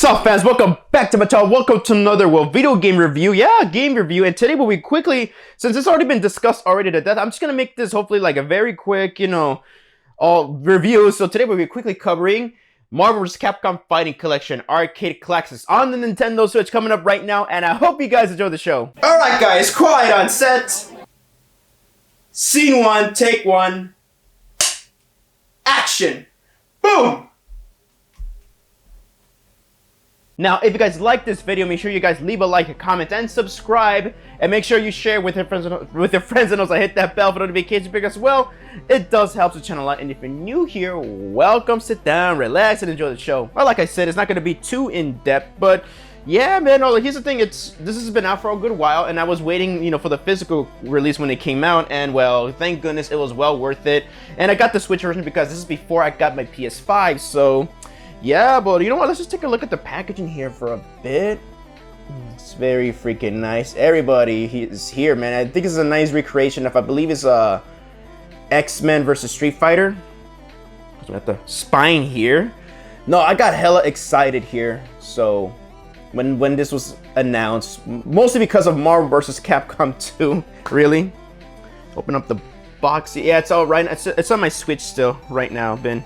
up, fans? Welcome back to my channel. Welcome to another video game review. Game review. And today we'll be quickly, since it's already been discussed already to death, I'm just gonna make this hopefully like a very quick, review. So today we'll be quickly covering Marvel vs. Capcom Fighting Collection Arcade Classics on the Nintendo Switch coming up right now. And I hope you guys enjoy the show. All right, guys, quiet on set. Scene one, take one. Action. Boom. Now, if you guys like this video, make sure you guys leave a like, a comment, and subscribe. And make sure you share with your friends and also hit that bell for notifications because, well, it does help the channel a lot. And if you're new here, welcome, sit down, relax, and enjoy the show. Well, like I said, it's not going to be too in-depth, but yeah, man, here's the thing. This has been out for a good while, and I was waiting, for the physical release when it came out, and well, thank goodness it was well worth it. And I got the Switch version because this is before I got my PS5, so yeah, but you know what? Let's just take a look at the packaging here for a bit. It's very freaking nice. Everybody is here, man. I think this is a nice recreation of, I believe it's X-Men versus Street Fighter. So we got the spine here. No, I got hella excited here. So when this was announced, mostly because of Marvel vs. Capcom 2, really. Open up the box. Yeah, it's all right. It's on my Switch still right now. Been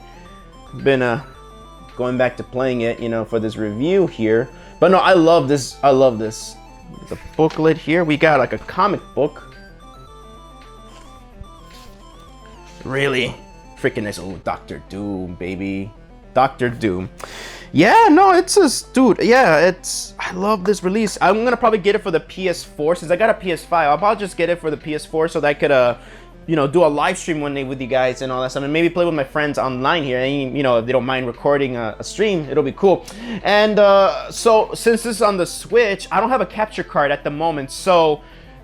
going back to playing it, for this review here. But no, I love this. I love this. The booklet here. We got like a comic book. Really freaking nice. Oh, Dr. Doom, baby. Dr. Doom. Yeah, no, it's just, dude, yeah, I love this release. I'm gonna probably get it for the PS4 since I got a PS5. I'll probably just get it for the PS4 so that I could do a live stream one day with you guys and all that stuff, and maybe play with my friends online here. And if they don't mind recording a stream, it'll be cool. And so since this is on the Switch, I don't have a capture card at the moment, so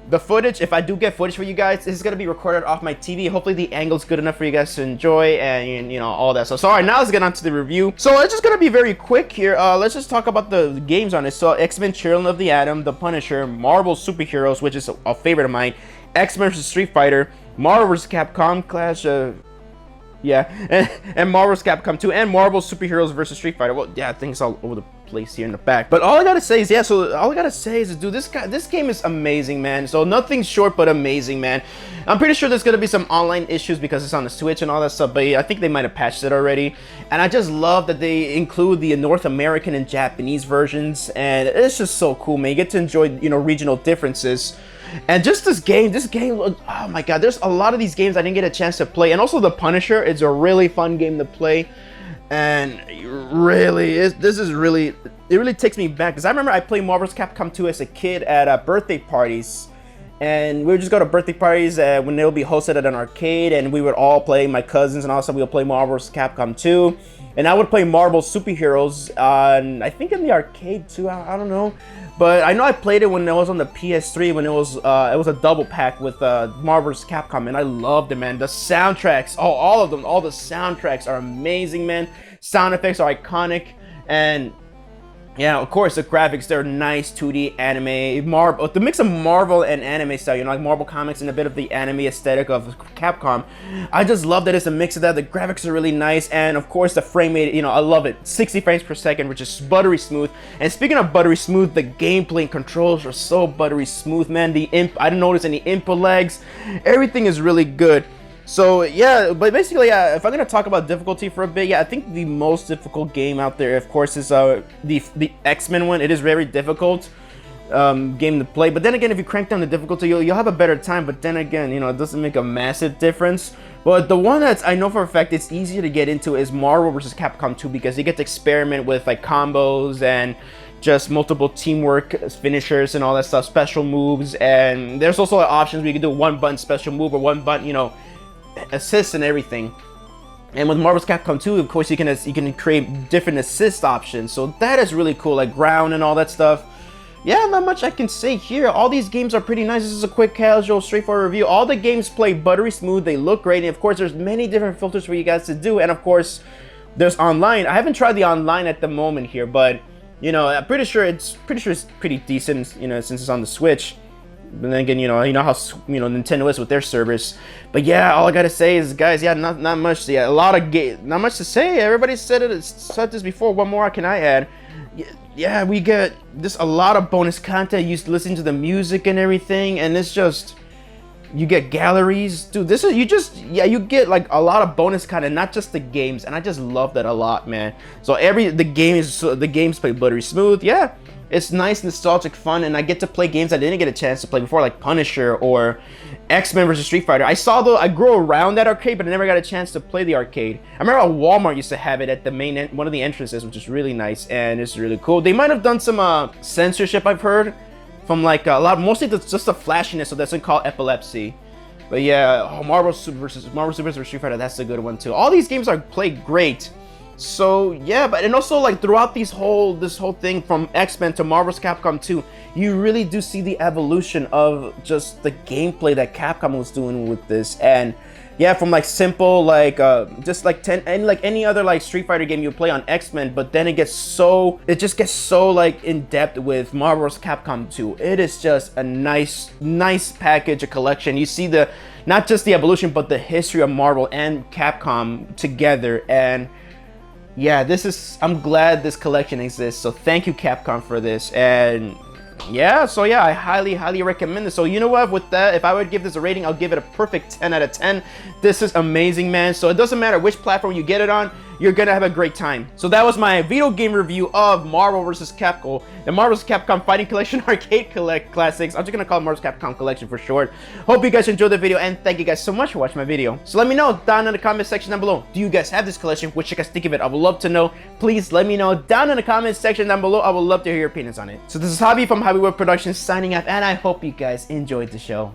the footage, if I do get footage for you guys, this is gonna be recorded off my TV. Hopefully the angle's good enough for you guys to enjoy, and all that stuff. So all right, now let's get on to the review. So it's just gonna be very quick here. Let's just talk about the games on it. So X-Men Children of the Atom, The Punisher, Marvel Superheroes, which is a favorite of mine, X-Men vs. Street Fighter, Marvel vs. Capcom Clash, and Marvel vs. Capcom 2, and Marvel Superheroes vs. Street Fighter. Well, yeah, things all over the place here in the back. But all I gotta say is, dude, this game is amazing, man. So nothing short but amazing, man. I'm pretty sure there's gonna be some online issues because it's on the Switch and all that stuff, but I think they might have patched it already. And I just love that they include the North American and Japanese versions, and it's just so cool, man. You get to enjoy, regional differences. And just this game, oh my god, there's a lot of these games I didn't get a chance to play. And also The Punisher is a really fun game to play. And really, it really takes me back. Because I remember I played Marvel vs. Capcom 2 as a kid at birthday parties. And we would just go to birthday parties when they'll be hosted at an arcade. And we would all play, my cousins and all that stuff, we would play Marvel vs. Capcom 2. And I would play Marvel Superheroes, I think in the arcade too, I don't know. But I know I played it when it was on the PS3, when it was a double pack with Marvel vs. Capcom, and I loved it, man. The soundtracks, all of them, all the soundtracks are amazing, man. Sound effects are iconic, and yeah, of course, the graphics, they're nice 2D anime, the mix of Marvel and anime style, like Marvel comics and a bit of the anime aesthetic of Capcom. I just love that it's a mix of that. The graphics are really nice, and of course, the frame rate, I love it. 60 frames per second, which is buttery smooth. And speaking of buttery smooth, the gameplay and controls are so buttery smooth, man. I didn't notice any input lags. Everything is really good. So yeah, but basically, if I'm gonna talk about difficulty for a bit, I think the most difficult game out there, of course, is the X-Men one. It is very difficult game to play, but then again, if you crank down the difficulty, you'll have a better time. But then again, it doesn't make a massive difference. But the one that's, I know for a fact it's easier to get into is Marvel vs. Capcom 2, because you get to experiment with like combos and just multiple teamwork finishers and all that stuff, special moves, and there's also options where you can do one button special move or one button, assist and everything. And with Marvel's Capcom 2, of course, you can create different assist options, so that is really cool, like ground and all that stuff. Yeah, not much I can say here. All these games are pretty nice. This is a quick, casual, straightforward review. All the games play buttery smooth. They look great, and of course, there's many different filters for you guys to do. And of course, there's online. I haven't tried the online at the moment here, but I'm pretty sure it's pretty decent. Since it's on the Switch. And then again, you know how Nintendo is with their service. But yeah, all I gotta say is, guys, yeah, not much. Yeah, not much to say. Everybody said this before. What more can I add? Yeah, we get just a lot of bonus content. You listen to the music and everything, and it's just, you get galleries, dude. This is, you get like a lot of bonus content, not just the games, and I just love that a lot, man. So the games play buttery smooth. Yeah, it's nice, nostalgic fun, and I get to play games I didn't get a chance to play before, like Punisher or X-Men versus Street Fighter. I grew around that arcade, but I never got a chance to play the arcade. I remember Walmart used to have it at the one of the entrances, which is really nice, and it's really cool. They might have done some censorship, I've heard, from like mostly just the flashiness, so it doesn't call epilepsy. But yeah, Marvel Super versus Street Fighter, that's a good one too. All these games are played great. So yeah, and also like throughout this whole thing from X-Men to Marvel's Capcom 2, you really do see the evolution of just the gameplay that Capcom was doing with this. And yeah, from like simple like just like 10 and like any other like Street Fighter game you play on X-Men, but then it just gets so like in depth with Marvel's Capcom 2. It is just a nice package, a collection. You see not just the evolution, but the history of Marvel and Capcom together. And yeah, I'm glad this collection exists. So thank you, Capcom, for this. And yeah, so yeah, I highly recommend this. So you know what, with that, if I would give this a rating, I'll give it a perfect 10 out of 10. This is amazing, man. So it doesn't matter which platform you get it on, you're gonna have a great time. So that was my video game review of Marvel vs. Capcom, the Marvel's Capcom Fighting Collection Arcade Classics. I'm just gonna call it Marvel's Capcom Collection for short. Hope you guys enjoyed the video, and thank you guys so much for watching my video. So let me know down in the comment section down below. Do you guys have this collection? What you guys think of it? I would love to know. Please let me know down in the comment section down below. I would love to hear your opinions on it. So this is Javi from JAVIWOOD Productions signing off, and I hope you guys enjoyed the show.